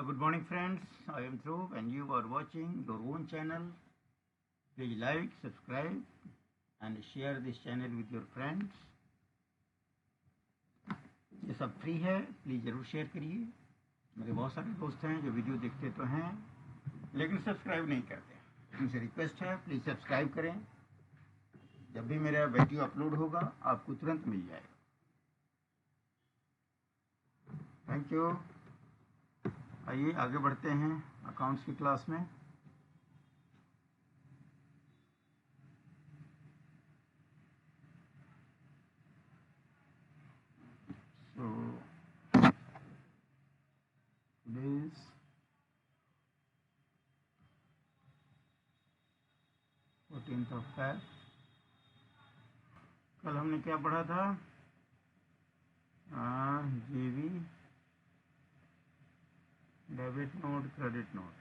Good morning, friends. I am Dhruv, and you are watching your own channel. Please like, subscribe, and share this channel with your friends. ये सब free है, please ज़रूर share करिए. मेरे बहुत सारे दोस्त हैं जो वीडियो देखते तो हैं लेकिन सब्सक्राइब नहीं करते. उनसे रिक्वेस्ट है, प्लीज़ सब्सक्राइब करें. जब भी मेरा वीडियो अपलोड होगा आपको तुरंत मिल जाएगा. Thank you. आइए आगे बढ़ते हैं अकाउंट्स की क्लास में. So today's 14th of Feb. कल हमने क्या पढ़ा था? जेवी, डेबिट नोट, क्रेडिट नोट.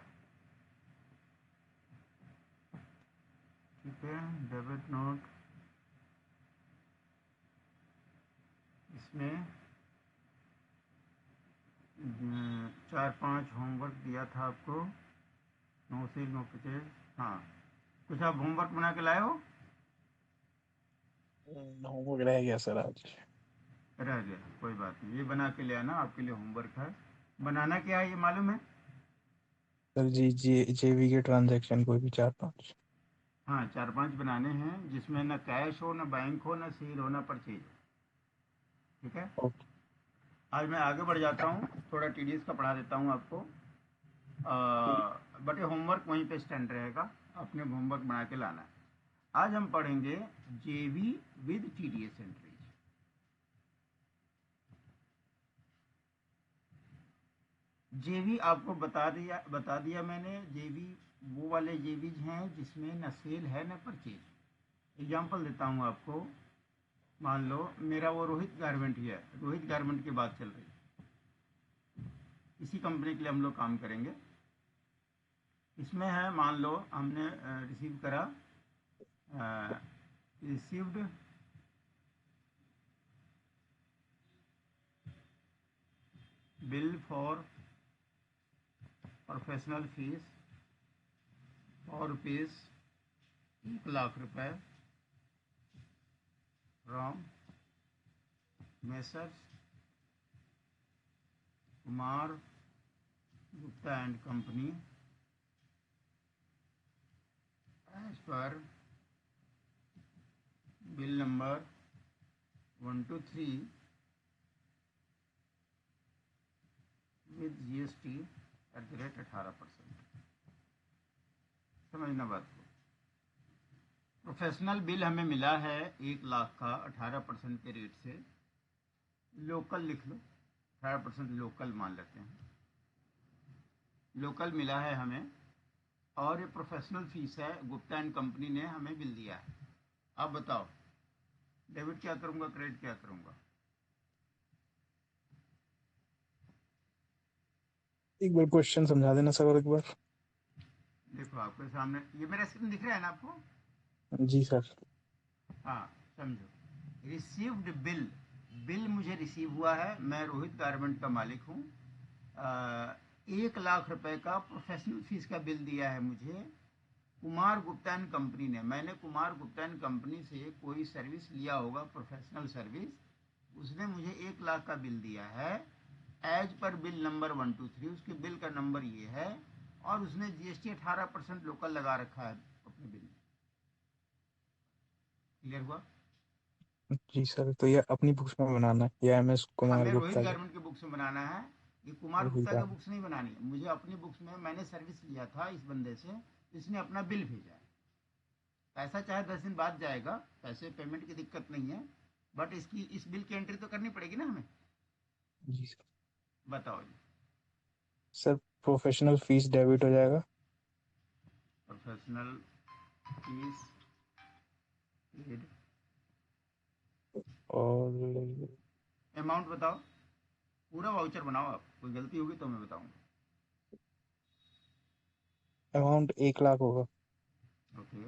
ठीक है, डेबिट नोट. इसमें 4-5 होमवर्क दिया था आपको. 9 से 9 पेज. हाँ, कुछ आप होमवर्क बना के लाए हो? होमवर्क रह गया सर आज. रह गया, कोई बात नहीं, ये बना के ले आना, आपके लिए होमवर्क है. बनाना क्या है ये मालूम है? सर जी जेवी के ट्रांजैक्शन कोई भी 4-5. हाँ, 4-5 बनाने हैं जिसमें ना कैश हो, ना बैंक हो, ना सेल हो, ना परचेज हो. ठीक है. ओके. आज मैं आगे बढ़ जाता हूँ, थोड़ा टीडीएस का पढ़ा देता हूँ आपको. बट ये होमवर्क वहीं पे स्टैंड रहेगा, अपने होमवर्क बना के लाना है. आज हम पढ़ेंगे जेवी विद टीडीएस एंट्रीज. जेवी आपको बता दिया मैंने. जेवी वो वाले जेवीज हैं जिसमें न सेल है न परचेज. एग्जांपल देता हूँ आपको. मान लो मेरा वो रोहित गारमेंट ही है. रोहित गारमेंट की बात चल रही है. इसी कंपनी के लिए हम लोग काम करेंगे. इसमें है, मान लो हमने रिसीव करा, received bill for professional fees और रुपीज़ 1,00,000 रुपए from messrs Kumar Gupta and company as per bill number 123 with GST @18%. समझना बात को. प्रोफेशनल बिल हमें मिला है 1,00,000 का 18% के रेट से. लोकल लिख लो, 18% लोकल मान लेते हैं. लोकल मिला है हमें, और ये प्रोफेशनल फीस है. गुप्ता एंड कंपनी ने हमें बिल दिया है. आप बताओ, डेबिट क्या करूंगा, क्रेडिट क्या करूंगा? एक बार क्वेश्चन समझा देना सर एक बार. देखो आपके सामने ये मेरा स्क्रीन दिख रहा है ना आपको? जी सर. हाँ, समझो. Received bill. बिल मुझे रिसीव हुआ है, मैं रोहित गारमेंट का मालिक हूँ. 1,00,000 रुपए का प्रोफेशनल फीस का बिल दिया है मुझे कुमार गुप्ता एंड कंपनी ने. मैंने कुमार गुप्ता एंड कंपनी से कोई सर्विस लिया होगा, प्रोफेशनल सर्विस. उसने मुझे 1,00,000 का बिल दिया है एज पर बिल नंबर 123. उसके बिल का नंबर ये है, और उसने जीएसटी 18% लोकल लगा रखा है अपने बिल में. क्लियर हुआ? जी सर, तो ये अपनी बुक्स में बनाना है या एमएस कुमार हमें रोहित गुप्ता के? गारमेंट की बुक्स में बनाना है. ये कुमार रोहित गुप्ता के गार बुक्स नहीं बनानी है मुझे. अपनी बुक्स में मैंने सर्विस लिया था इस बंदे से, इसने अपना बिल भेजा है. पैसा चाहे 10 दिन बाद जाएगा, पैसे पेमेंट की दिक्कत नहीं है, बट इसकी इस बिल की एंट्री तो करनी पड़ेगी ना हमें. जी सर. बताओ जी. सर प्रोफेशनल फीस डेबिट हो जाएगा. Professional fees paid. और अमाउंट बताओ, पूरा वाउचर बनाओ. आप कोई गलती होगी तो मैं बताऊंगा. अमाउंट 1,00,000 होगा. ओके.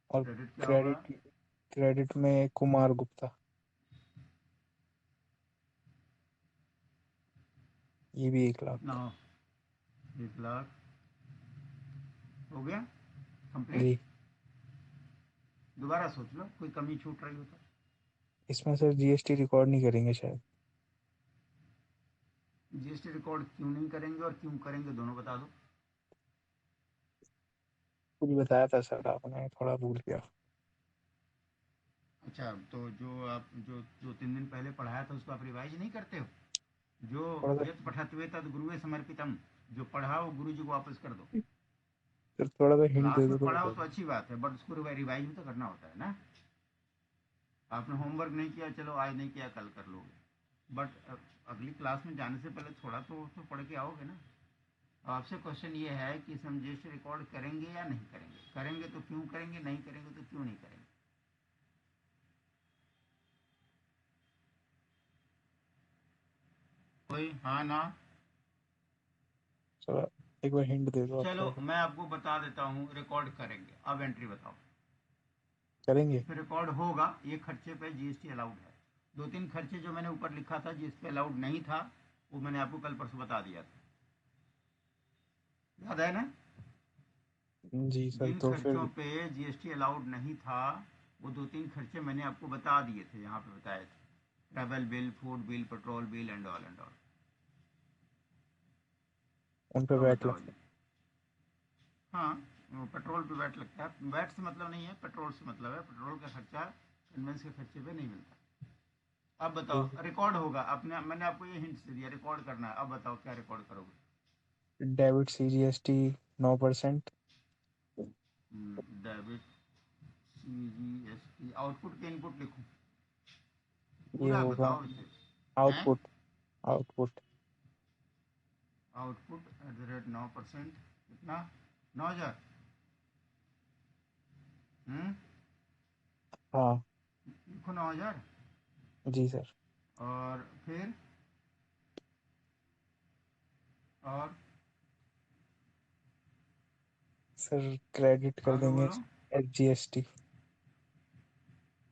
और क्रेडिट क्या होगा? क्रेडिट क्रेडिट में कुमार गुप्ता. ये भी 1 लाख कितना का। हो? 1 लाख हो गया जी। कंप्लीट। दोबारा सोच लो, कोई कमी छूट रही हो तो। इसमें सर जीएसटी रिकॉर्ड नहीं करेंगे शायद। जीएसटी रिकॉर्ड क्यों नहीं करेंगे और क्यों करेंगे, दोनों बता दो। कुछ बताया था सर आपने, थोड़ा भूल गया। अच्छा, तो जो आप जो 2-3 दिन पहले पढ़ाया था उसको आप रिवाइज नहीं करते हो? जो थोड़ा सा यत पठत्वे तद गुरुवे समर्पितम, जो पढ़ा वो गुरु जी को वापस कर दो। सर, थोड़ा सा हिंट क्लास दे में दो तो पढ़ा हो बता तो दूं। अच्छी बात है, बट उसको रिवाइज भी तो करना होता है ना। आपने होमवर्क नहीं किया, चलो आज नहीं किया कल कर लोगे, बट अगली क्लास में जाने से पहले थोड़ा तो पढ़ के आओगे ना। अब आपसे क्वेश्चन ये है कि हम जीएसटी रिकॉर्ड करेंगे या नहीं करेंगे, करेंगे तो क्यों करेंगे, नहीं करेंगे तो क्यों नहीं करेंगे। कोई हाँ ना? सर एक बार हिंट दे दो आप चलो थोड़ा सा। मैं आपको बता देता हूँ, रिकॉर्ड करेंगे। अब एंट्री बताओ। करेंगे। इसमें रिकॉर्ड होगा, ये खर्चे पे जीएसटी अलाउड है। 2-3 खर्चे जो मैंने ऊपर लिखा था जिस पे अलाउड नहीं था, वो मैंने आपको कल परसों बता दिया था, याद है ना? जी सर, जिन तो खर्चों फिर पे जीएसटी अलाउड नहीं था, वो 2-3 खर्चे मैंने आपको बता दिए थे, यहाँ पे बताए थे। Travel bill, food bill, petrol bill and all and all. उन पे अब वैट बताओ लगता जी। हाँ, वो पेट्रोल पे वैट लगता है। वैट से मतलब नहीं है, पेट्रोल से मतलब है। पेट्रोल का खर्चा कन्वेंस के खर्चे पे नहीं मिलता। अब है। बताओ, रिकॉर्ड होगा। अपने मैंने आपको ये हिंट्स दे दिया, रिकॉर्ड करना है। अब बताओ क्या रिकॉर्ड करोगे। Debit CGST 9%। Debit CGST. Output के इनपुट लिखूं? ये पूरा होगा बताओ इसे। हैं? Output. Output. Output at the rate 9%। कितना? 9,000। हम्म, हाँ। लिखो 9,000। जी सर। और फिर और सर क्रेडिट कर आगे देंगे बोलो। एसजीएसटी।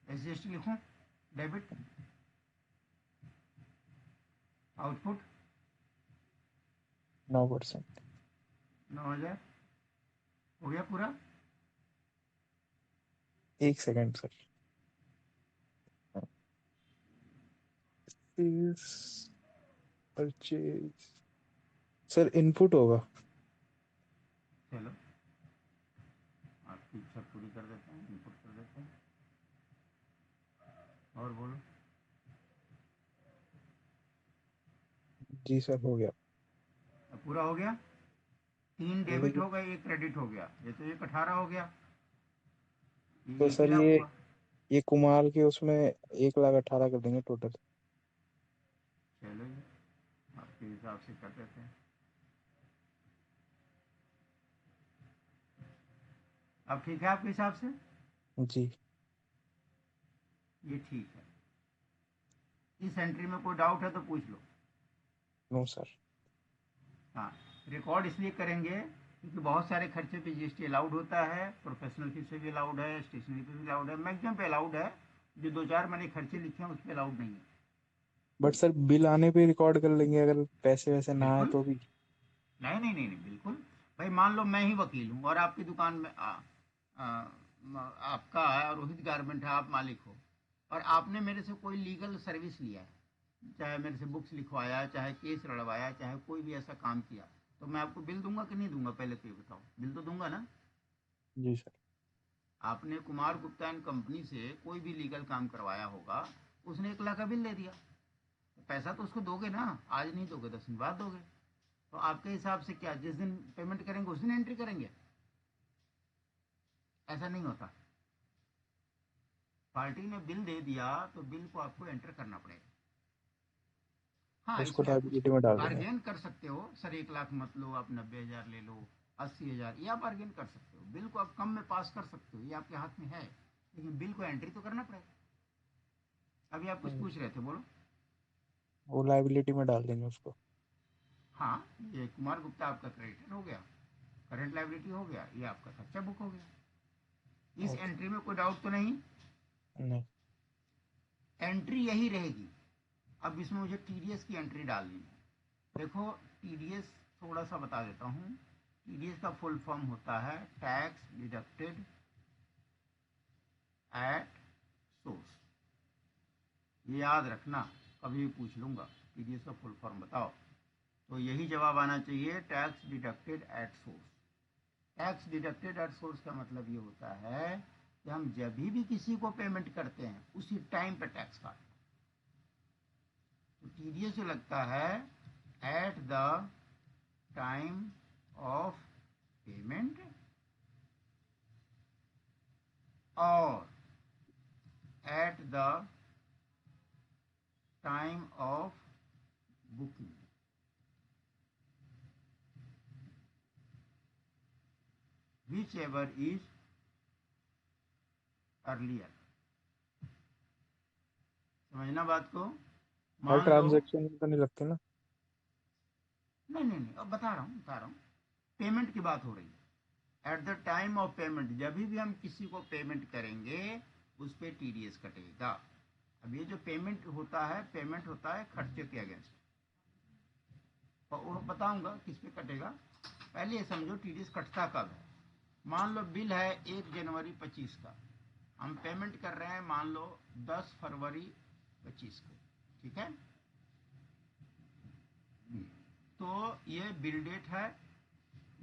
एसजीएसटी लिखूं? Debit output 9%। 9,000। हो गया पूरा? 1 second sir. Purchase. Sir input होगा। चलो आपकी इच्छा पूरी कर देते हैं, इनपुट कर देते हैं। और बोलो। जी सर, हो गया। अब पूरा हो गया। 3 डेबिट लेकिन हो गए, 1 क्रेडिट हो गया। ये तो 1 18 हो गया। तो ये सर फिलअप हुआ। ये कुमार के उसमें 1,18,000 कर देंगे टोटल। चलो जी, आपके हिसाब से कर देते हैं। अब ठीक है आपके हिसाब से? जी। ये ठीक है। इस एंट्री में कोई डाउट है तो पूछ लो। No sir. हाँ, रिकॉर्ड इसलिए करेंगे क्योंकि बहुत सारे खर्चे पे जीएसटी अलाउड होता है। प्रोफेशनल फीस पे भी अलाउड है, स्टेशनरी पे भी अलाउड है, मैक्सिमम पे अलाउड है। जो 2-4 मैंने खर्चे लिखे हैं उस पर अलाउड नहीं है। बट सर बिल आने पे रिकॉर्ड कर लेंगे अगर पैसे वैसे ना आए बिल्कुल। तो भी। नहीं नहीं नहीं नहीं, बिल्कुल। भाई मान लो मैं ही वकील हूँ और आपकी दुकान में आपका रोहित गारमेंट है, आप मालिक हो, और आपने मेरे से कोई लीगल सर्विस लिया है, चाहे मेरे से बुक्स लिखवाया, चाहे केस लड़वाया, चाहे कोई भी ऐसा काम किया, तो मैं आपको बिल दूंगा कि नहीं दूंगा? पहले तो ये बताओ, बिल तो दूंगा ना। जी सर। आपने कुमार गुप्ता एंड कंपनी से कोई भी लीगल काम करवाया होगा, उसने 1 लाख का बिल दे दिया, तो पैसा तो उसको दोगे ना। आज नहीं दोगे, 10 दिन बाद दोगे। तो आपके हिसाब से क्या जिस दिन पेमेंट करेंगे उस दिन एंट्री करेंगे? ऐसा नहीं होता। पार्टी ने बिल दे दिया तो बिल को आपको एंटर करना पड़ेगा। हाँ, उसको इसमें आप कुछ लाइबिलिटी में डाल देंगे। बार्गेन कर सकते हो। सर 1 लाख मत लो, आप 90,000 ले लो, 80,000, या बार्गेन कर सकते हो। बिल को आप कम में पास कर सकते हो, ये आपके हाथ में है। लेकिन बिल को एंट्री तो करना पड़ेगा। अभी आप कुछ पूछ रहे थे, बोलो। वो लाइबिलिटी में डाल देंगे उसको। हाँ, ये कुमार गुप्ता आपका क्रेडिटर हो गया, करंट लाइबिलिटी हो गया, ये आपका खर्चा बुक हो गया। इस ओके। एंट्री में कोई डाउट तो नहीं? नहीं। एंट्री यही रहेगी। अब इसमें मुझे टीडीएस की एंट्री डालनी है। देखो, टीडीएस थोड़ा सा बता देता हूँ। टीडीएस का फुल फॉर्म होता है टैक्स डिडक्टेड एट सोर्स। ये याद रखना, कभी भी पूछ लूँगा टीडीएस का फुल फॉर्म बताओ, तो यही जवाब आना चाहिए, tax deducted at source. Tax deducted at source का मतलब ये होता है कि हम जब भी किसी को पेमेंट करते हैं उसी टाइम पे टैक्स काटते हैं। तो टीडीएस जो लगता है at the time of payment और at the time of booking. Whichever is earlier. समझना बात को। हर मान लो, ट्रांजैक्शन में तो नहीं लगते ना? नहीं, अब बता रहा हूँ पेमेंट की बात हो रही है। At the time of payment, जब भी हम किसी को पेमेंट करेंगे उस पर टीडीएस कटेगा। अब ये जो पेमेंट होता है खर्चे के अगेंस्ट, और वो बताऊंगा किस पे कटेगा। पहले ये समझो टीडीएस कटता कब है। मान लो बिल है 1 जनवरी 25 का, हम पेमेंट कर रहे हैं मान लो 10 फरवरी 25 को, ठीक है। तो ये बिल डेट है,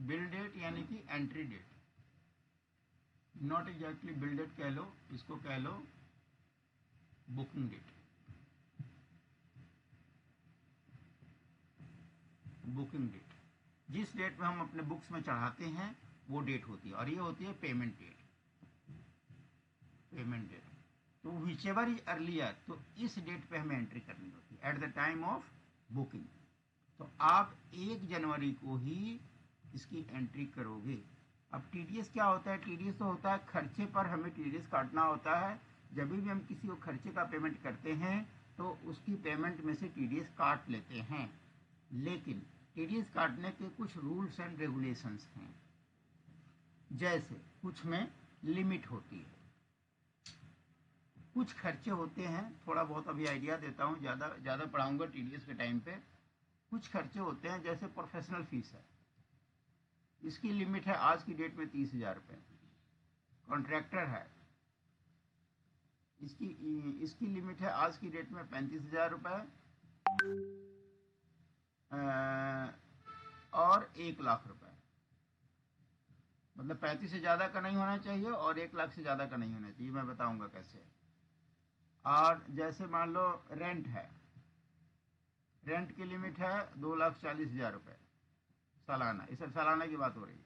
बिल डेट यानी कि entry date, not exactly bill date कह लो, इसको कह लो बुकिंग डेट। बुकिंग डेट जिस डेट में हम अपने बुक्स में चढ़ाते हैं वो डेट होती है, और ये होती है पेमेंट डेट। पेमेंट डेट तो विच एवर इज अर्लियर, तो इस डेट पे हमें एंट्री करनी होती है at the time of booking. तो आप 1 जनवरी को ही इसकी एंट्री करोगे। अब टीडीएस क्या होता है? टीडीएस तो होता है खर्चे पर हमें टीडीएस काटना होता है। जब भी हम किसी को खर्चे का पेमेंट करते हैं तो उसकी पेमेंट में से टीडीएस काट लेते हैं, लेकिन टीडीएस काटने के कुछ रूल्स एंड रेगुलेशंस हैं। जैसे कुछ में लिमिट होती है, कुछ खर्चे होते हैं, थोड़ा बहुत अभी आइडिया देता हूँ, ज़्यादा पढ़ाऊँगा टीडीएस के टाइम पे। कुछ खर्चे होते हैं जैसे प्रोफेशनल फीस है, इसकी लिमिट है आज की डेट में 30,000 रुपये। कॉन्ट्रैक्टर है, इसकी लिमिट है आज की डेट में 35,000 रुपये और 1 लाख रुपए। मतलब 35 से ज़्यादा का नहीं होना चाहिए और 1 लाख से ज़्यादा का नहीं होना चाहिए, मैं बताऊंगा कैसे। और जैसे मान लो रेंट है, रेंट की लिमिट है 2,40,000 रुपये सालाना, इस सालाना की बात हो रही है।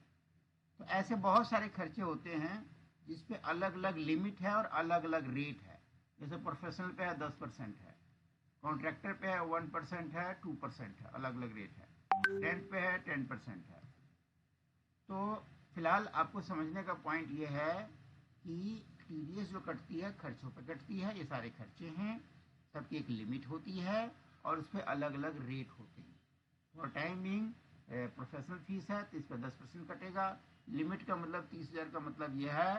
तो ऐसे बहुत सारे खर्चे होते हैं जिस पे अलग अलग लिमिट है और अलग अलग रेट है। जैसे प्रोफेशनल पे है 10% है, कॉन्ट्रैक्टर पे है 1% है, 2% है, अलग अलग रेट है। रेंट पे है 10% है। तो फिलहाल आपको समझने का पॉइंट ये है कि टीडीएस जो कटती है खर्चों पर कटती है, ये सारे खर्चे हैं, सबकी एक लिमिट होती है और उस पर अलग अलग रेट होते हैं। For time being professional fees है तो इस पर 10% कटेगा। लिमिट का मतलब 30,000 का मतलब यह है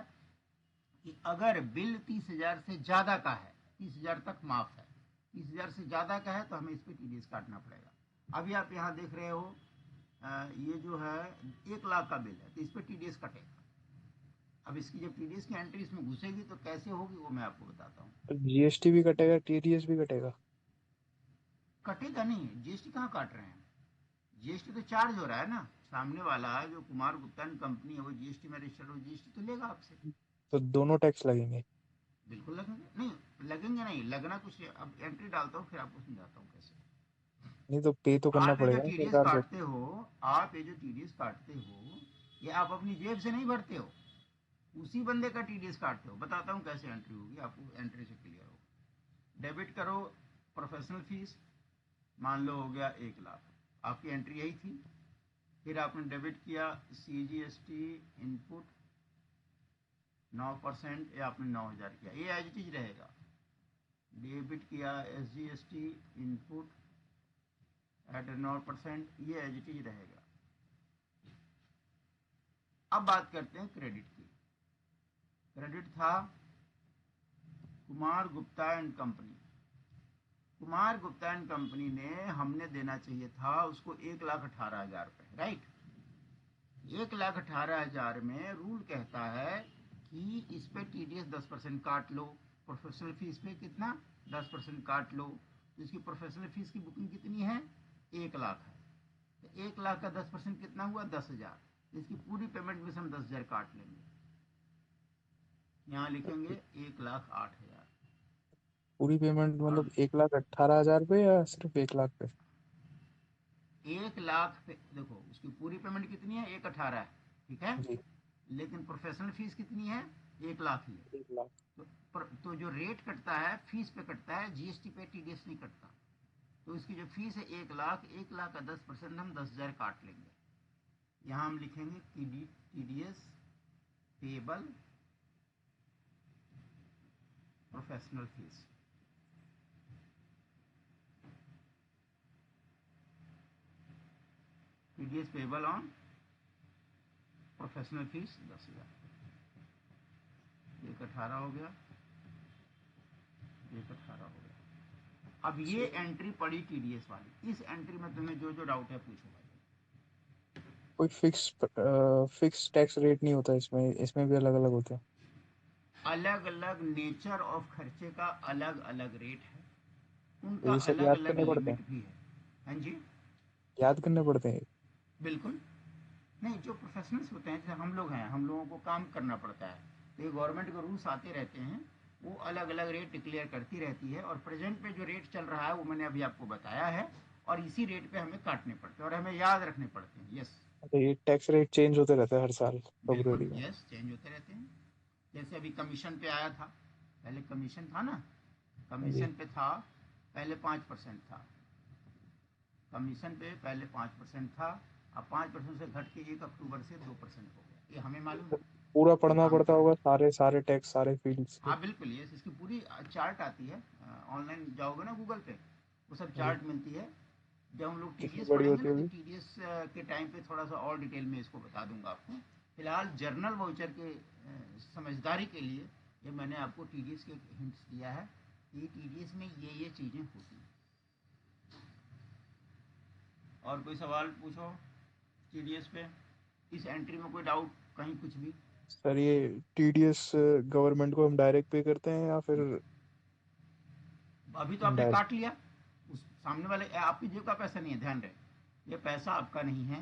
कि अगर बिल 30,000 से ज़्यादा का है, 30,000 तक माफ है, 30,000 से ज़्यादा का है तो हमें इस पर टीडीएस काटना पड़ेगा। अभी आप यहाँ देख रहे हो ये जो है 1 लाख का बिल है तो इस पर टीडीएस कटेगा। अब इसकी जब टीडीएस की एंट्री इसमें घुसेगी तो कैसे होगी वो मैं आपको बताता हूँ। तो जीएसटी भी कटेगा, टीडीएस भी कटेगा? कटेगा नहीं, जीएसटी कहाँ काट रहे हैं? जीएसटी तो चार्ज हो रहा है ना, सामने वाला जो कुमार गुप्ता कंपनी है वो जीएसटी में रजिस्टर्ड हो, जीएसटी तो लेगा आपसे। तो दोनों टैक्स लगेंगे? बिल्कुल लगेंगे, नहीं लगेंगे नहीं, लगना कुछ नहीं। अब एंट्री डालता हूँ फिर आपको समझाता हूँ कैसे। नहीं तो पे तो करना आप ये जो पड़ेगा ना टीडीएस सरकार को। काटते हो, आप ये जो टीडीएस काटते हो, ये आप अपनी जेब से नहीं भरते हो, उसी बंदे का टीडीएस काटते हो। बताता हूँ कैसे एंट्री होगी, आपको एंट्री से क्लियर होगा। डेबिट करो प्रोफेशनल फीस, मान लो हो गया 1 लाख, आपकी एंट्री यही थी। फिर आपने डेबिट किया सीजीएसटी इनपुट 9%, या आपने 9,000 किया, ये एज इट इज रहेगा। डेबिट किया एसजीएसटी इनपुट एट 9%, ये एज इट इज रहेगा। अब बात करते हैं क्रेडिट की। क्रेडिट था Kumar Gupta and company, Kumar Gupta and company ने, हमने देना चाहिए था उसको 1,18,000 रुपये, राइट। 1,18,000 में रूल कहता है कि इस पे TDS 10% काट लो, प्रोफेशनल फीस पे कितना 10% काट लो। तो इसकी प्रोफेशनल फीस की बुकिंग कितनी है, 1,00,000 है। तो 1,00,000 का 10% कितना हुआ, 10,000। इसकी पूरी पेमेंट में से हम 10,000 काट लेंगे, यहाँ लिखेंगे 1,08,000। पूरी पेमेंट और मतलब 1,18,000 पे या सिर्फ 1 लाख पे? 1,00,000 पे देखो, उसकी पूरी पेमेंट कितनी है, 1,18 है, ठीक है। जी। लेकिन प्रोफेशनल फीस कितनी है, 1,00,000 ही है। 1 लाख। तो जो रेट कटता है फीस पे कटता है, GST पे TDS नहीं कटता। तो इसकी जो फीस है 1,00,000, 1,00,000 का 10% हम 10,000 काट लेंगे। यहाँ हम लिखेंगे TDS payable professional fees. TDS payable on professional fees 10,000। 1,18 हो गया, 1,18 हो गया। अब ये एंट्री पड़ी TDS वाली। इस एंट्री में तुम्हें जो जो डाउट है पूछो भाई। कोई फिक्स टैक्स रेट नहीं होता इसमें? इसमें भी अलग अलग होते हैं? अलग अलग नेचर ऑफ खर्चे का अलग अलग रेट है, तो उनका ये सब अलग याद अलग करने पड़ते हैं? लिमिट भी है। हाँ जी, याद करने पड़ते हैं? बिल्कुल। नहीं, जो प्रोफेशनल्स होते हैं, जैसे हम लोग हैं, हम लोगों को काम करना पड़ता है, तो ये गवर्नमेंट के रूल्स आते रहते हैं, वो अलग अलग रेट डिक्लेयर करती रहती है। और प्रेजेंट पे जो रेट चल रहा है वो मैंने अभी आपको बताया है, और इसी रेट पे हमें काटने पड़ते हैं और हमें याद रखने पड़ते हैं। यस, तो ये टैक्स रेट चेंज होते रहते हैं हर साल बिल्कुल, फरवरी में? यस, चेंज होते रहते हैं। जैसे अभी कमीशन पे आया था, पहले कमीशन था ना, जी। कमीशन पे था, पहले 5% था। कमीशन पे पहले 5% था, अब 5% से घट के 1 अक्टूबर से 2% हो गया। ये हमें मालूम है, पूरा ये पढ़ना काम पड़ता किया। होगा, सारे सारे टैक्स सारे फील्ड्स के? हाँ बिल्कुल, ये इसकी पूरी चार्ट आती है। ऑनलाइन जाओगे ना गूगल पे, वो सब जी। चार्ट मिलती है। जब हम लोग कितनी TDS बड़ी पढ़ेंगे होती ना, तो होगी? TDS के टाइम पे थोड़ा सा और डिटेल में इसको बता दूंगा आपको। फिलहाल जर्नल वाउचर के समझदारी के लिए ये मैंने आपको TDS के हिंट्स दिया है कि TDS में ये चीज़ें होती हैं। और कोई सवाल पूछो TDS पे, इस एंट्री में कोई डाउट, कहीं कुछ भी। सर ये TDS गवर्नमेंट को हम डायरेक्ट पे करते हैं या फिर अभी तो आपने इनडायरेक्ट? काट लिया, उस सामने वाले, आपकी जेब का पैसा नहीं है, ध्यान रहे, ये पैसा आपका नहीं है,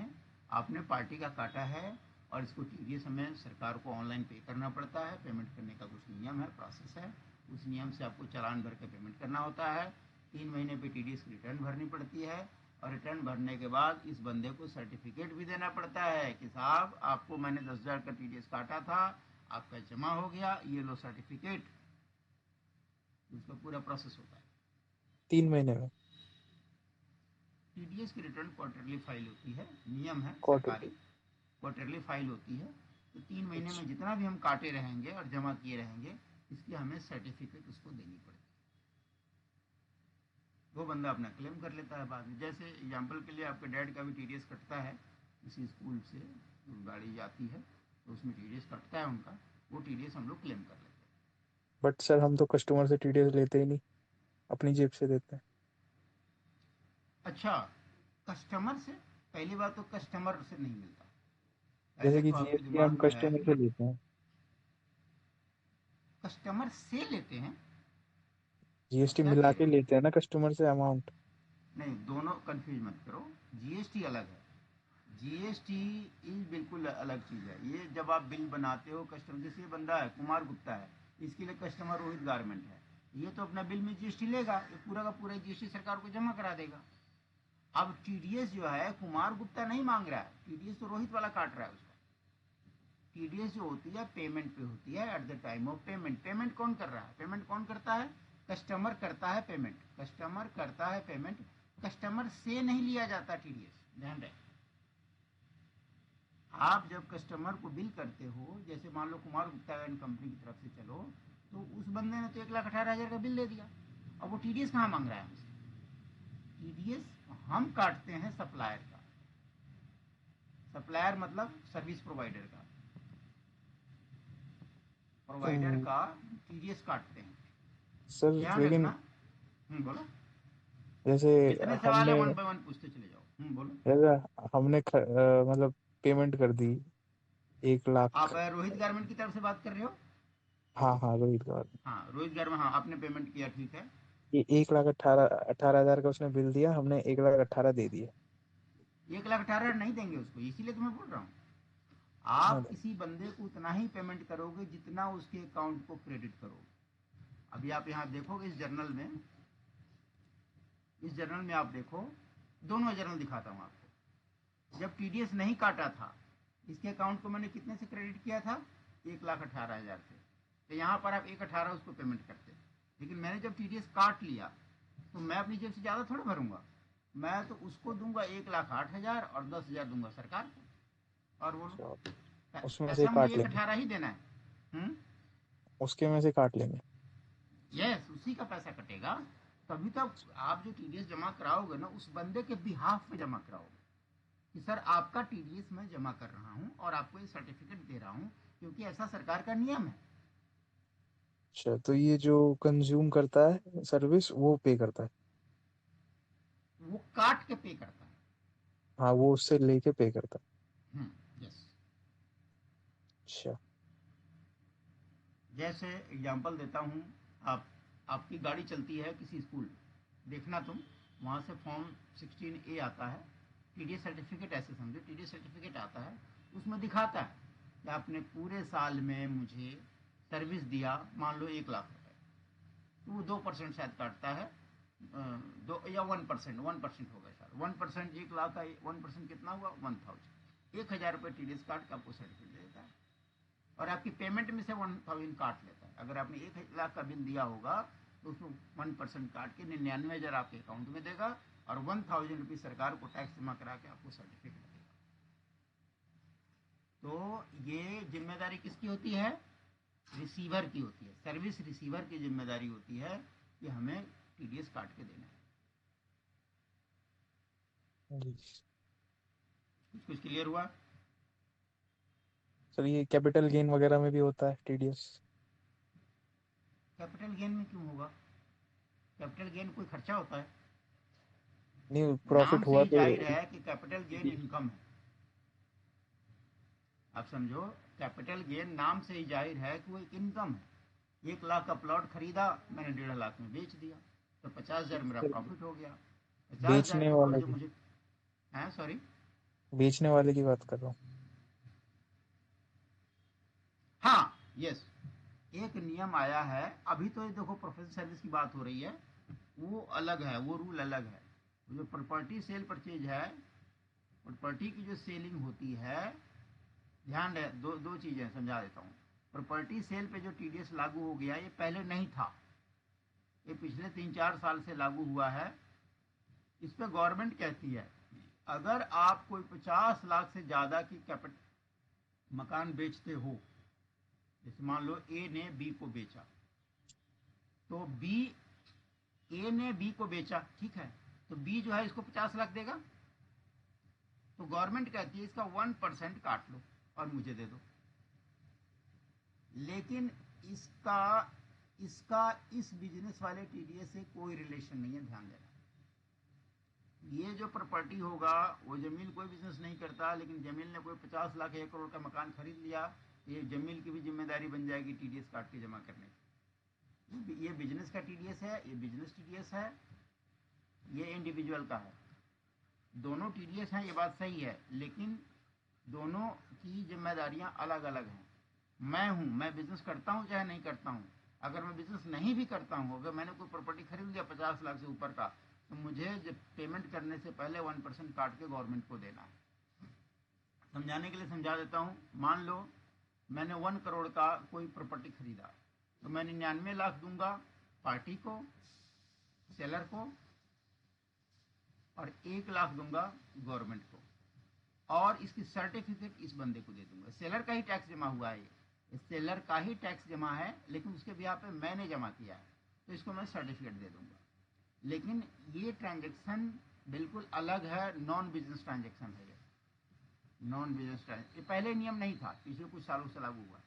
आपने पार्टी का काटा है। और इसको TDS हमें सरकार को ऑनलाइन पे करना पड़ता है। पेमेंट करने का कुछ नियम है, प्रोसेस है, उस नियम से आपको चालान भर के पेमेंट करना होता है। 3 महीने पे TDS की रिटर्न भरनी पड़ती है, और रिटर्न भरने के बाद इस बंदे को सर्टिफिकेट भी देना पड़ता है कि साहब आपको मैंने 10,000 का TDS काटा था, आपका जमा हो गया, ये लो सर्टिफिकेट। उसका पूरा प्रोसेस होता है। 3 महीने में? TDS की रिटर्न क्वार्टरली फाइल होती है, नियम है सरकारी, क्वार्टरली? क्वार्टरली फाइल होती है। तो 3 महीने अच्छा। में जितना भी हम काटे रहेंगे और जमा किए रहेंगे, इसकी हमें सर्टिफिकेट उसको देनी पड़ेगी। वो बंदा अपना क्लेम कर लेता है बाद में। जैसे एग्जाम्पल के लिए आपके डैड का भी TDS कटता है, इसी स्कूल से गाड़ी जाती है, तो उसमें TDS कटता है उनका, वो TDS हम लोग क्लेम कर लेते हैं। बट सर हम तो कस्टमर से TDS लेते ही नहीं, अपनी जेब से देते हैं। अच्छा, कस्टमर से, पहली बात तो कस्टमर से नहीं मिलता। जैसे पहले कि तो आपके GST हम दिमाग में है, कस्टमर से लेते हैं। कस्टमर से लेते हैं, अब GST क्या मिला कह के रहे हैं। लेते हैं ना कस्टमर से अमाउंट। नहीं, दोनों कंफ्यूज मत करो, GST अलग है। GST इज बिल्कुल अलग चीज़ है। ये जब आप बिल बनाते हो कस्टमर, जैसे ये बंदा है कुमार गुप्ता है, इसके लिए कस्टमर रोहित गारमेंट है, ये तो अपना बिल में GST लेगा, ये पूरा का पूरा GST सरकार को जमा करा देगा। अब TDS जो है कुमार गुप्ता नहीं मांग रहा है, TDS तो रोहित वाला काट रहा है उसका। TDS जो होती है पेमेंट पे होती है, at the time of payment. Payment कौन कर रहा है, पेमेंट कौन करता है, कस्टमर करता है पेमेंट, कस्टमर करता है पेमेंट, कस्टमर से नहीं लिया जाता TDS, ध्यान रहे। आप जब कस्टमर को बिल करते हो, जैसे मान लो कुमार गुप्ता एंड कंपनी की तरफ से चलो, तो उस बंदे ने तो 1,18,000 का बिल दे दिया, अब वो TDS कहाँ मांग रहा है हमसे। TDS हम काटते हैं सप्लायर का, सप्लायर मतलब सर्विस प्रोवाइडर का, प्रोवाइडर हम्म, का TDS काटते हैं। सर ध्यान लेकिन रखना। बोलो। जैसे जितने सवाल है हमने वन बाय वन पूछते चले जाओ। बोलो। जैसे हमने मतलब पेमेंट कर दी 1 लाख। आप रोहित गारमेंट की तरफ से बात कर रहे हो? हाँ हाँ, रोहित का। हाँ, रोहित गारमेंट, हाँ आपने पेमेंट किया, ठीक है। ये 1,18,18,000 का उसने बिल दिया, हमने 1,18,000 दे दिए। 1,18,000 नहीं देंगे उसको, इसीलिए तो मैं बोल रहा हूँ। कितना आप दें? किसी बंदे को उतना ही पेमेंट करोगे जितना उसके अकाउंट को क्रेडिट करोगे। अभी आप यहाँ देखोगे इस जर्नल में आप देखो, दोनों जर्नल दिखाता हूँ आपको। जब टीडीएस नहीं काटा था, इसके अकाउंट को मैंने कितने से क्रेडिट किया था? 1,18,000 से। तो यहाँ पर आप 1,18,000 उसको पेमेंट करते। लेकिन मैंने जब टीडीएस काट लिया, तो मैं अपनी जेब से ज़्यादा थोड़ा भरूंगा। मैं तो उसको दूंगा 1,08,000 और 10,000 दूंगा सरकार को। और बोलो, अच्छा, उसमें से पैसा मुझे काट एक लेंगे। अठारह ही देना है। हम्म। उसके में से काट लेंगे। यस, उसी का पैसा कटेगा। तभी तो आप जो टीडीएस जमा कराओगे ना, उस बंदे के बिहाफ पे जमा कराओगे कि सर आपका टीडीएस मैं जमा कर रहा हूँ और आपको ये सर्टिफिकेट दे रहा हूँ, क्योंकि ऐसा सरकार का नियम है। अच्छा, तो ये जो कंज्यूम करता है सर्विस वो पे करता है। वो काट के पे करता है। हाँ, वो उससे लेके पे करता है। यस। अच्छा। जैसे एग्जांपल देता हूँ, आप आपकी गाड़ी चलती है किसी स्कूल, देखना तुम, वहाँ से फॉर्म 16A आता है, टीडीएस सर्टिफिकेट, ऐसे समझो टीडीएस सर्टिफिकेट आता है। उसमें दिखाता है कि आपने पूरे साल में मुझे सर्विस दिया, मान लो 1,00,000 रुपए। तो वो 2% शायद काटता है, दो या 1%, 1% होगा शायद, 1%, 1,00,000 का 1% कितना हुआ? 1,000। 1,000 रुपये टीडीएस काट के आपको सर्टिफिकेट दे देता है। और आपकी पेमेंट में से 1,000 काट लेता है। अगर आपने 1,00,000 का बिल दिया होगा, तो उसमें 1% काट के 99,000 आपके अकाउंट में देगा, और 1,000 रुपीज सरकार को टैक्स जमा करा के आपको सर्टिफिकेट देगा। तो ये जिम्मेदारी किसकी होती है? रिसीवर की होती है। सर्विस रिसीवर की जिम्मेदारी होती है कि हमें टीडीएस काट के देना है। जी। कुछ कुछ क्लियर हुआ? सर, ये कैपिटल गेन वगैरह में भी होता है टीडीएस? कैपिटल गेन में क्यों होगा? कैपिटल गेन कोई खर्चा होता है? नहीं, नाम प्रॉफिट से हुआ ही तो। जाहिर है कि कैपिटल गेन जी। इनकम है। आप समझो, कैपिटल गेन नाम से ही जाहिर है कि वो एक इनकम है। 1,00,000 का प्लॉट खरीदा, मैंने 1,50,000 में बेच दिया, तो 50,000 मेरा प्रॉफिट हो गया। 50,000 बेचने के ऊपर वाला जो की मुझे है, सॉरी, बेचने वाले की बात कर रहा हूँ। हाँ, यस, एक नियम आया है अभी। तो ये देखो, प्रोफेशनल सर्विस की बात हो रही है, वो अलग है, वो रूल अलग है। जो प्रॉपर्टी सेल परचेज है, प्रॉपर्टी की जो सेलिंग होती है, ध्यान रहे, दो दो चीजें समझा देता हूँ। प्रॉपर्टी सेल पे जो टीडीएस लागू हो गया, ये पहले नहीं था, ये पिछले 3-4 साल से लागू हुआ है। इस पे गवर्नमेंट कहती है, अगर आप कोई 50 लाख से ज्यादा की कैपिटल मकान बेचते हो, जैसे मान लो ए ने बी को बेचा, तो बी, ए ने बी को बेचा, ठीक है, तो बी जो है इसको 50 लाख देगा। तो गवर्नमेंट कहती है इसका 1% काट लो और मुझे दे दो। लेकिन इसका इसका इस बिजनेस वाले टीडीएस से कोई रिलेशन नहीं है, ध्यान देना। ये जो प्रॉपर्टी होगा, वो जमीन कोई बिजनेस नहीं करता, लेकिन जमीन ने कोई 50 लाख 1 करोड़ का मकान खरीद लिया, ये जमीन की भी जिम्मेदारी बन जाएगी टीडीएस काट के जमा करने की। ये बिजनेस का टीडीएस है, ये बिजनेस टीडीएस है, ये इंडिविजुअल का है। दोनों टीडीएस हैं, ये बात सही है, लेकिन दोनों की जिम्मेदारियां अलग अलग हैं। मैं बिजनेस करता हूं चाहे नहीं करता हूं। अगर मैं बिजनेस नहीं भी करता हूं, अगर मैंने कोई प्रॉपर्टी खरीद लिया 50 लाख से ऊपर का, तो मुझे जब पेमेंट करने से पहले 1% काट के गवर्नमेंट को देना है। समझाने के लिए समझा देता हूं। मान लो मैंने 1 करोड़ का कोई प्रॉपर्टी खरीदा, तो मैं 99 लाख दूंगा पार्टी को, सेलर को, और 1 लाख दूंगा गवर्नमेंट को, और इसकी सर्टिफिकेट इस बंदे को दे दूंगा। सेलर का ही टैक्स जमा हुआ है, ये सेलर का ही टैक्स जमा है, लेकिन उसके बिहार पे मैंने जमा किया है, तो इसको मैं सर्टिफिकेट दे दूंगा। लेकिन ये ट्रांजेक्शन बिल्कुल अलग है, नॉन बिजनेस ट्रांजेक्शन है ये। नॉन बिजनेस ट्रांजेक्शन, ये पहले नियम नहीं था, पिछले कुछ सालों से लागू हुआ,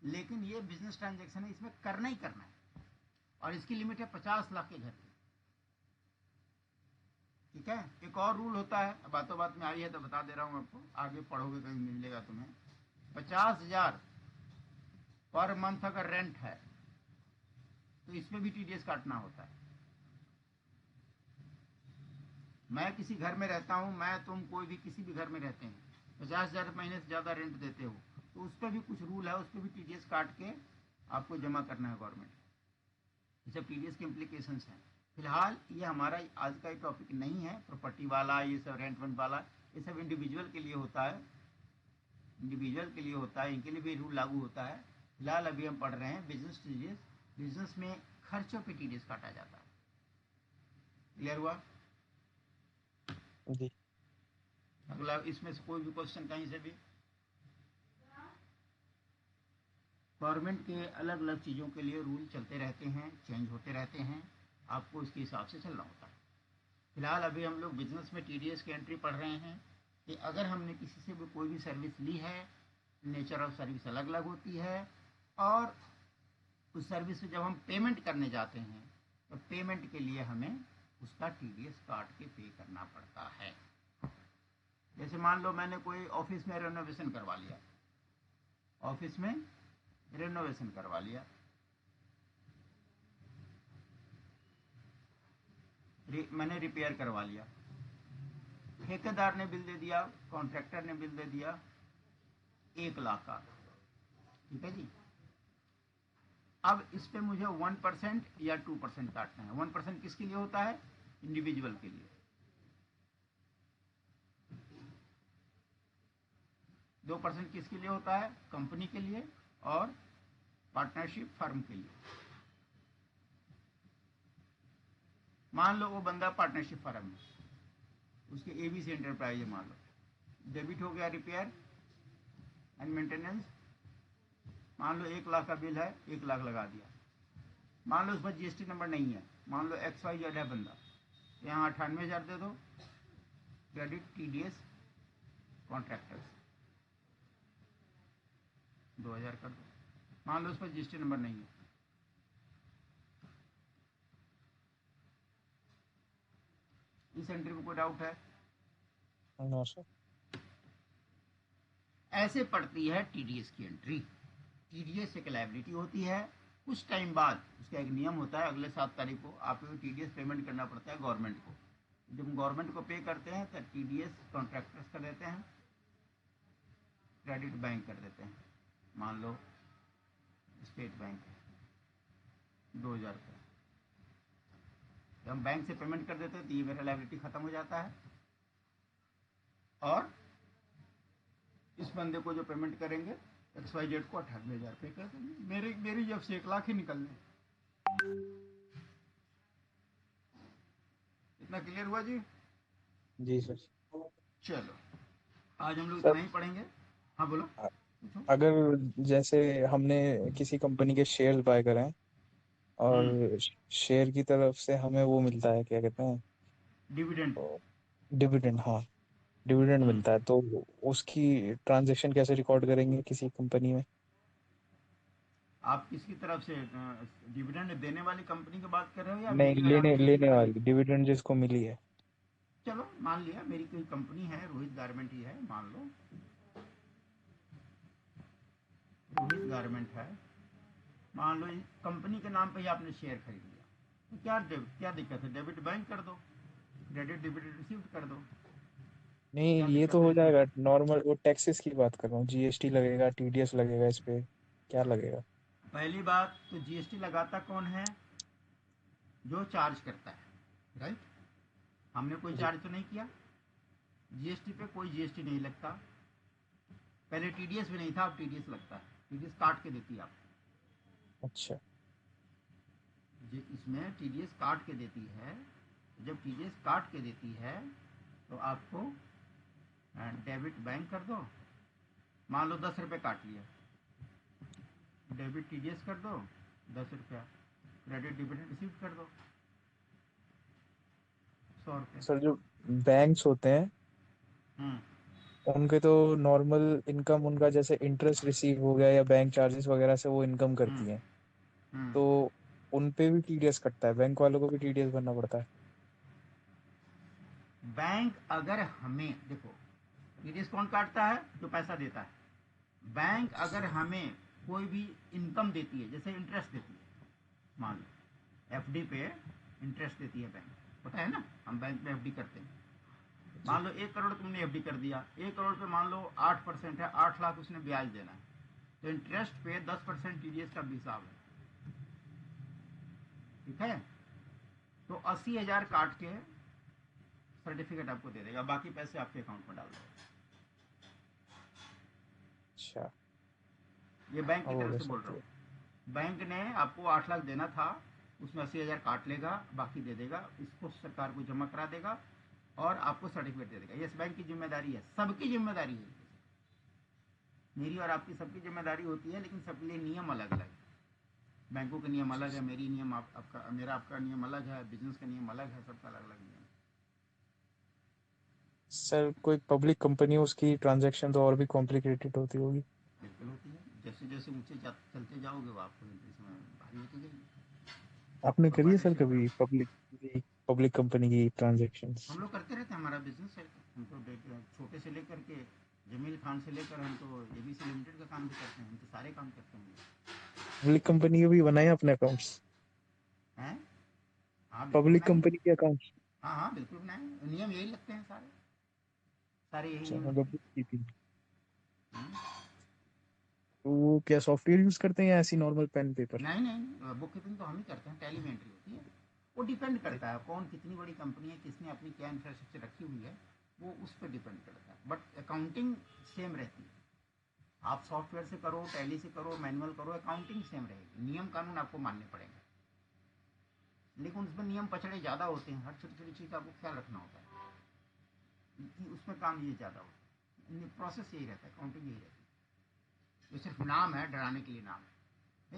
लेकिन ये बिजनेस ट्रांजेक्शन है, इसमें करना ही करना है। और इसकी लिमिट है 50 लाख के घर की। ठीक है। एक और रूल होता है, बातों बात में आई है तो बता दे रहा हूँ आपको, आगे पढ़ोगे कहीं मिलेगा तुम्हें। 50,000 पर मंथ अगर रेंट है तो इसमें भी टीडीएस काटना होता है। मैं किसी घर में रहता हूँ, मैं तुम कोई भी किसी भी घर में रहते हैं, 50,000 महीने से ज़्यादा रेंट देते हो तो उस पर भी कुछ रूल है, उस पर भी टीडीएस काट के आपको जमा करना है गवर्नमेंट। ये सब टीडीएस के इम्प्लीकेशंस हैं। फिलहाल ये हमारा आज का टॉपिक नहीं है प्रॉपर्टी वाला, ये सब रेंट वेंट वाला, ये सब इंडिविजुअल के लिए होता है, इंडिविजुअल के लिए होता है, इनके लिए भी रूल लागू होता है। फिलहाल अभी हम पढ़ रहे हैं बिजनेस टीडीएस। बिजनेस में खर्चों पे टीडीएस काटा जाता है। क्लियर हुआ? जी। अगला इसमें से कोई भी क्वेश्चन कहीं से भी। गवर्नमेंट के अलग अलग चीज़ों के लिए रूल चलते रहते हैं, चेंज होते रहते हैं, आपको इसके हिसाब से चलना होता है। फिलहाल अभी हम लोग बिजनेस में टीडीएस की एंट्री पढ़ रहे हैं कि अगर हमने किसी से भी कोई भी सर्विस ली है, नेचर ऑफ सर्विस अलग अलग होती है, और उस सर्विस से जब हम पेमेंट करने जाते हैं तो पेमेंट के लिए हमें उसका टीडीएस काट के पे करना पड़ता है। जैसे मान लो मैंने कोई ऑफिस में रेनोवेशन करवा लिया, ऑफिस में रेनोवेशन करवा लिया, मैंने रिपेयर करवा लिया, ठेकेदार ने बिल दे दिया, कॉन्ट्रैक्टर ने बिल दे दिया 1 लाख का, ठीक है जी। अब इस पे मुझे 1% या 2% काटना है। 1% किसके लिए होता है? इंडिविजुअल के लिए। 2% किसके लिए होता है? कंपनी के लिए और पार्टनरशिप फर्म के लिए। मान लो वो बंदा पार्टनरशिप फर्म है, उसके एबीसी एंटरप्राइज है, मान लो डेबिट हो गया रिपेयर एंड मेंटेनेंस, मान लो 1 लाख का बिल है, 1 लाख लगा दिया। मान लो उस पर जीएसटी नंबर नहीं है, मान लो XYZ है बंदा, यहाँ 98,000 दे दो, क्रेडिट टीडीएस कॉन्ट्रैक्टर्स 2,000 कर दो। मान लो उस पर जीएसटी नंबर नहीं है। इस एंट्री में कोई डाउट है? No sir. ऐसे पड़ती है टीडीएस की एंट्री। टीडीएस एक लायबिलिटी होती है, कुछ टाइम बाद उसका एक नियम होता है, अगले 7 तारीख को आपको टीडीएस पेमेंट करना पड़ता है गवर्नमेंट को। जब गवर्नमेंट को पे करते हैं तो टीडीएस कॉन्ट्रैक्टर्स कर देते हैं, क्रेडिट बैंक कर देते हैं। मान लो स्टेट बैंक 2,000 का, जब हम बैंक से पेमेंट कर देते हैं तो ये मेरा लायबिलिटी खत्म हो जाता है, और इस बंदे को जो पेमेंट करेंगे XYZ को 98,000 पे कर देंगे। मेरी जब से 1 लाख ही निकलने। इतना क्लियर हुआ जी? जी सर। चलो आज हम लोग सर इतना ही पढ़ेंगे। हाँ बोलो। अ- पूछो। अगर जैसे हमने किसी कंपनी के शेयर बाय करें हम्म। और शेयर की तरफ से हमें वो मिलता है, क्या कहते हैं, डिविडेंड। डिविडेंड, हाँ, डिविडेंड हम्म। मिलता है, तो उसकी ट्रांजैक्शन कैसे रिकॉर्ड करेंगे किसी कंपनी में? आप किसकी तरफ से डिविडेंड देने वाली कंपनी की बात कर रहे हो या नहीं, मिलेगा यहाँ लेने किसी लेने का भी? वाली डिविडेंड जिसको मिली है। चलो मान लिया मेरी कोई कंपनी है, रोहित गारमेंट ही है, मान लो रोहित गारमेंट है, मान लो कंपनी के नाम पे ही आपने शेयर खरीद लिया, तो क्या दिक्कत है? डेबिट बैंक कर दो, क्रेडिट डिविडेंड रिसीव्ड कर दो। नहीं, क्या ये तो दिक्कत है हो इसमें? जाएगा नॉर्मल, वो टैक्सेस की बात कर रहा हूँ, जीएसटी लगेगा, टीडीएस लगेगा, इस पे क्या लगेगा? पहली बात तो जीएसटी लगाता कौन है? जो चार्ज करता है, राइट। हमने कोई जी। चार्ज तो नहीं किया, जीएसटी पे कोई जीएसटी नहीं लगता। पहले टीडीएस भी नहीं था, अब टीडीएस लगता है, टीडीएस काट के देती है आपको। अच्छा। इसमें टीडीएस काट के देती है। जब टीडीएस काट के देती है तो आपको डेबिट बैंक कर दो, मान लो 10 रुपये काट लिया, डेबिट टीडीएस कर दो 10 रुपया, क्रेडिट डिविडेंड रिसीव कर दो 100 रुपये। सर, जो बैंक्स होते हैं हम्म। उनके तो नॉर्मल इनकम, उनका जैसे इंटरेस्ट रिसीव हो गया या बैंक चार्जेस वगैरह से वो इनकम हम्म। करती हैं, हम्म। तो उन पे भी टीडीएस कटता है, बैंक वालों को भी टीडीएस भरना पड़ता है? बैंक अगर हमें, देखो, ये डिस्काउंट काटता है जो पैसा देता है। बैंक अगर हमें कोई भी इनकम देती है, जैसे इंटरेस्ट देती है, मान लो एफडी पे इंटरेस्ट देती है बैंक, पता है ना, हम बैंक में एफडी करते हैं। जी। मान लो 1 करोड़ तुमने एफडी कर दिया, 1 करोड़ पे मान लो 8% है, 8 लाख उसने ब्याज देना है, तो इंटरेस्ट पे 10% टीडीएस का भी हिसाब है। ठीक है, तो 80,000 काट के सर्टिफिकेट आपको दे देगा, बाकी पैसे आपके अकाउंट में डाल देगा। अच्छा। ये बैंक की अब हो तरफ गया से बोल रहा सब। हूँ। बैंक ने आपको 8 लाख देना था, उसमें 80,000 काट लेगा, बाकी दे देगा, इसको सरकार को जमा करा देगा और आपको सर्टिफिकेट दे देगा। यस, बैंक की जिम्मेदारी है, सबकी जिम्मेदारी है। मेरी और आपकी सबकी जिम्मेदारी होती है, लेकिन सबके लिए नियम अलग अलग है। बैंकों के नियम अलग है, मेरी नियम आपका, मेरा आपका नियम अलग है, बिजनेस का नियम अलग है, सबका अलग अलग नियम। सर कोई पब्लिक कंपनी हो उसकी ट्रांजैक्शन तो और भी कॉम्प्लिकेटेड होती होगी। बिल्कुल होती है, जैसे जैसे ऊंचे चलते जाओगे वो आपको इसमें भारी होती जाएगी। आपने करी है सर प्रोपाइटरशिप कभी करो। पब्लिक कंपनी की ट्रांजैक्शंस? हम लोग करते रहते हैं, हमारा बिजनेस है। हम तो छोटे से लेकर के जमील खान से लेकर हम तो एबीसी लिमिटेड का काम भी करते हैं, हम तो सारे काम करते हैं। पब्लिक कंपनी के भी बनाए अपने अकाउंट्स? हैं? हाँ बिल्कुल पब्लिक बनाएंगे। कंपनी के अकाउंट्स? हाँ हाँ बिल्कुल बनाएंगे, नियम यही लगते हैं सारे, सारे यही अच्छा, नियम मैं लगते डब्ल्यू हैं। की थी। हम्म। तो वो क्या सॉफ्टवेयर यूज करते हैं या ऐसी नॉर्मल पेन पेपर? नहीं नहीं, बुक कीपिंग तो हम ही करते हैं, टैली में एंट्री होती है। वो डिपेंड करता है कौन, कितनी बड़ी कंपनी है, किसने अपनी क्या इंफ्रास्ट्रक्चर रखी हुई है, वो उस पर डिपेंड करता है, बट अकाउंटिंग सेम रहती है। आप सॉफ्टवेयर से करो, टैली से करो, मैनुअल करो, अकाउंटिंग सेम रहेगी, नियम कानून आपको मानने पड़ेंगे, लेकिन उसमें नियम पछड़े ज़्यादा होते हैं, हर छोटी छोटी चीज़ का आपको ख्याल रखना होता है कि उसमें काम ये ज़्यादा होता है, प्रोसेस यही रहता है, अकाउंटिंग यही रहती है। तो सिर्फ नाम है, डराने के लिए नाम है।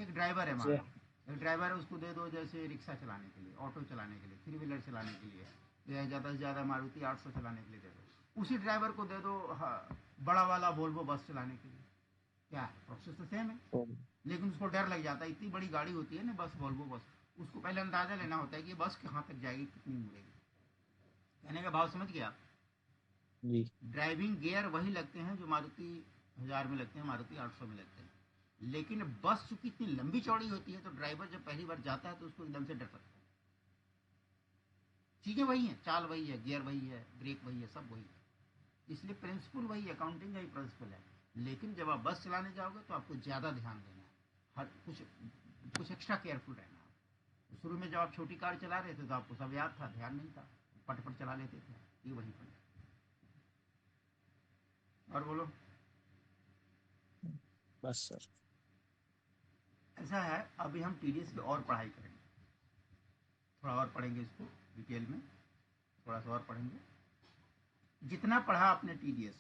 एक ड्राइवर है, मान अच्छा। लो एक ड्राइवर है, उसको दे दो जैसे रिक्शा चलाने के लिए, ऑटो चलाने के लिए, थ्री व्हीलर चलाने के लिए, या ज़्यादा से ज़्यादा मारुति 800 चलाने के लिए दे दो। उसी ड्राइवर को दे दो, हाँ, बड़ा वाला वोल्वो बस चलाने के लिए, क्या है, प्रोसेस तो सेम है, तो लेकिन उसको डर लग जाता है, इतनी बड़ी गाड़ी होती है ना बस, वॉल्वो बस, उसको पहले अंदाजा लेना होता है कि ये बस कहाँ तक जाएगी, कितनी मुड़ेगी। कहने का भाव समझ गया? जी। ड्राइविंग गियर वही लगते हैं जो मारुति 1000 में लगते हैं, मारुति 800 में लगते हैं, लेकिन बस चूंकि इतनी लंबी चौड़ी होती है, तो ड्राइवर जब पहली बार जाता है तो उसको एकदम से डर लगता है। चीज़ें वही हैं, चाल वही है, गियर वही है, ब्रेक वही है, सब वही है, इसलिए प्रिंसिपल वही, अकाउंटिंग का ही प्रिंसिपल है। लेकिन जब आप बस चलाने जाओगे तो आपको ज़्यादा ध्यान देना है, हर कुछ एक्स्ट्रा केयरफुल रहना है। शुरू में जब आप छोटी कार चला रहे थे तो आपको सब याद था, ध्यान नहीं था, पट पट चला लेते थे, ये वही पड़। और बोलो। बस सर। ऐसा है, अभी हम टीडीएस की और पढ़ाई करेंगे, थोड़ा और पढ़ेंगे इसको डिटेल में, थोड़ा सा और पढ़ेंगे। जितना पढ़ा आपने टीडीएस,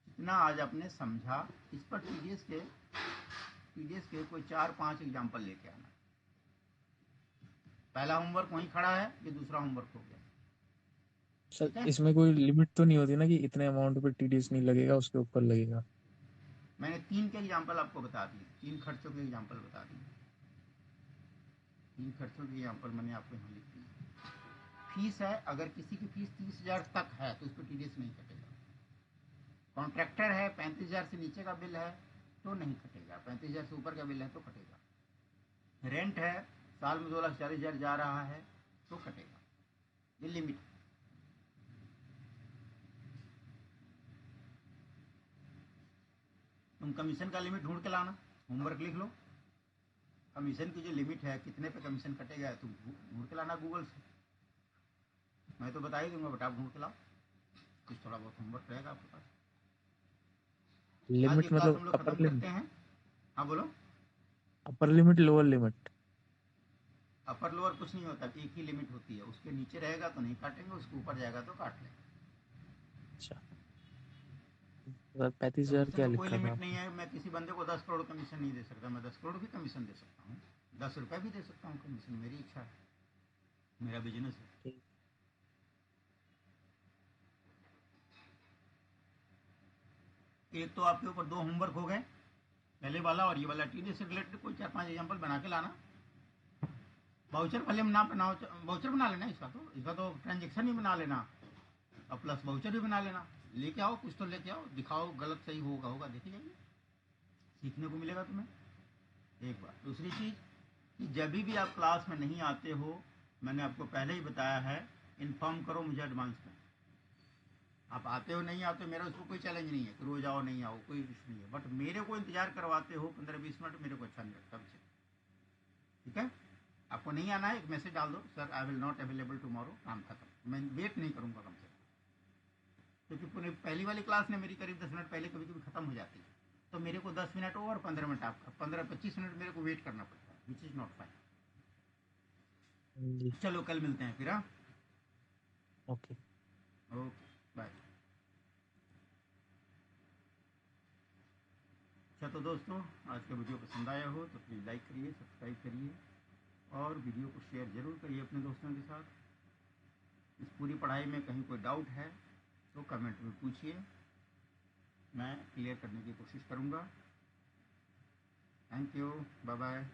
जितना आज आपने समझा, इस पर टीडीएस के कोई 4-5 एग्जाम्पल लेके आना। पहला होमवर्क वहीं खड़ा है, ये दूसरा होमवर्क हो गया। सर ठीक है, इसमें कोई लिमिट तो नहीं होती ना कि इतने अमाउंट पे टीडीएस नहीं लगेगा उसके ऊपर लगेगा? मैंने 3 के एग्जाम्पल आपको बता दिए, 3 खर्चों के एग्जाम्पल बता दिए, 3 खर्चों के एग्जाम्पल मैंने आपको यहाँ लिख दिए। फीस है, अगर किसी की फीस 30,000 तक है तो उस पर टीडीएस नहीं कटेगा। कॉन्ट्रैक्टर है, 35,000 से नीचे का बिल है तो नहीं कटेगा, 35,000 से ऊपर का बिल है तो कटेगा। रेंट है, साल में 2,40,000 जा रहा है तो कटेगा, ये लिमिट है। तुम कमीशन का लिमिट ढूंढ के लाना, होमवर्क लिख लो, कमीशन की जो लिमिट है, कितने पे कमीशन कटेगा, तुम ढूंढ के लाना गूगल से। मैं तो बता ही दूंगा, बट आप ढूंढ के लाओ, कुछ थोड़ा बहुत होमवर्क रहेगा आपके पास। आज की लिमिट क्लास मतलब हम लोग अपर खत्म लिमिट? करते हैं। हाँ बोलो। Upper limit lower limit? Upper lower कुछ नहीं होता, एक ही लिमिट होती है, उसके नीचे रहेगा तो नहीं काटेंगे, उसके ऊपर जाएगा तो काट लेंगे। अच्छा। सर 35,000 कमीशन क्या का कोई लिखा था लिमिट नहीं आपने? है, मैं किसी बंदे को 10 करोड़ कमीशन नहीं दे सकता, मैं 10 करोड़ भी कमीशन दे सकता हूँ, 10 रुपये भी दे सकता हूँ कमीशन, मेरी इच्छा है, मेरा बिजनेस है। ठीक। एक तो आपके ऊपर 2 होमवर्क हो गए, पहले वाला और ये वाला, टीडीएस से रिलेटेड कोई 4-5 एग्जाम्पल बना के लाना। वाउचर भले में ना बनाओ, वाउचर बना लेना, इसका तो ट्रांजेक्शन ही बना लेना, और प्लस वाउचर भी बना लेना, लेके आओ, कुछ तो लेके आओ, दिखाओ, गलत सही होगा देखी जाइए, सीखने को मिलेगा तुम्हें। एक बात। दूसरी चीज़ कि जब भी आप क्लास में नहीं आते हो, मैंने आपको पहले ही बताया है, इन्फॉर्म करो मुझे एडवांस में। आप आते हो नहीं आते हो, मेरा उसको कोई चैलेंज नहीं है कि रोज आओ नहीं आओ, कोई इशू नहीं है, बट मेरे को इंतजार करवाते हो 15-20 मिनट, मेरे को अच्छा नहीं लगता मुझे। ठीक है, आपको नहीं आना है, एक मैसेज डाल दो, sir I will not available tomorrow, काम खत्म, मैं वेट नहीं करूँगा कम से कम, क्योंकि पूरी पहली वाली क्लास ने मेरी करीब 10 मिनट पहले कभी कभी ख़त्म हो जाती है, तो मेरे को 10 मिनट और 15 मिनट आपका, 15-25 मिनट मेरे को वेट करना पड़ता है, विच इज़ नॉट फाइन। जी। चलो कल मिलते हैं फिर। हाँ, ओके। Okay, bye. अच्छा तो दोस्तों, आज का वीडियो पसंद आया हो तो प्लीज़ लाइक करिए, सब्सक्राइब करिए, और वीडियो को शेयर ज़रूर करिए अपने दोस्तों के साथ। इस पूरी पढ़ाई में कहीं कोई डाउट है तो कमेंट में पूछिए, मैं क्लियर करने की कोशिश करूँगा। Thank you, bye bye.